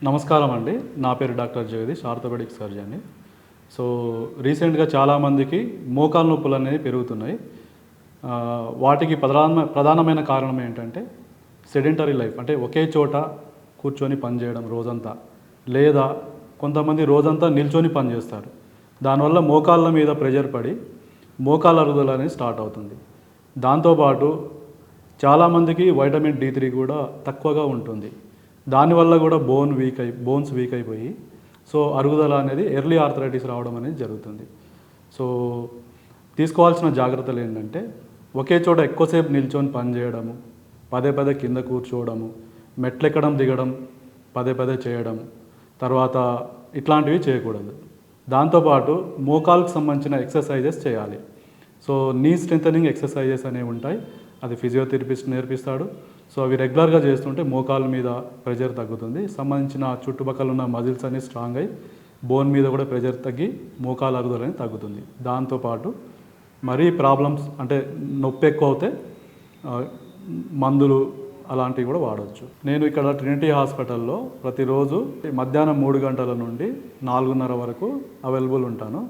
నమస్కారం అండి. నా పేరు డాక్టర్ జగదీష్, ఆర్థోపెడిక్ సర్జన్ని. సో రీసెంట్గా చాలామందికి మోకాలు నొప్పులు అనేవి పెరుగుతున్నాయి. వాటికి ప్రధానమైన కారణం ఏంటంటే సెడెంటరీ లైఫ్, అంటే ఒకే చోట కూర్చొని పనిచేయడం రోజంతా, లేదా కొంతమంది రోజంతా నిల్చొని పనిచేస్తారు. దానివల్ల మోకాళ్ళ మీద ప్రెషర్ పడి మోకాళ్ళ అరుగుదల అనేది స్టార్ట్ అవుతుంది. దాంతోపాటు చాలామందికి వైటమిన్ D3 కూడా తక్కువగా ఉంటుంది. దానివల్ల కూడా బోన్స్ వీక్ అయిపోయి సో అరుగుదల అనేది ఎర్లీ ఆర్థరైటిస్ రావడం అనేది జరుగుతుంది. సో తీసుకోవాల్సిన జాగ్రత్తలు ఏంటంటే ఒకే చోట ఎక్కువసేపు నిల్చొని పనిచేయడము, పదే పదే కింద కూర్చోవడము, మెట్లెక్కడం దిగడం పదే పదే చేయడం, తర్వాత ఇట్లాంటివి చేయకూడదు. దాంతోపాటు మోకాళ్ళకు సంబంధించిన ఎక్సర్సైజెస్ చేయాలి. సో నీ స్ట్రెంథనింగ్ ఎక్సర్సైజెస్ అనేవి ఉంటాయి, అది ఫిజియోథెరపిస్ట్ నేర్పిస్తాడు. సో అవి రెగ్యులర్గా చేస్తుంటే మోకాళ్ళ మీద ప్రెషర్ తగ్గుతుంది, సంబంధించిన చుట్టుపక్కల ఉన్న మజిల్స్ అన్ని స్ట్రాంగ్ అయ్యి బోన్ మీద కూడా ప్రెషర్ తగ్గి మోకాళ్ళ అరుగుదల అనేది తగ్గుతుంది. దాంతోపాటు మరీ ప్రాబ్లమ్స్ అంటే నొప్పి ఎక్కువ అవుతే మందులు అలాంటివి కూడా వాడవచ్చు. నేను ఇక్కడ ట్రినిటీ హాస్పిటల్లో ప్రతిరోజు మధ్యాహ్నం 3 గంటల నుండి 4:30 వరకు అవైలబుల్ ఉంటాను.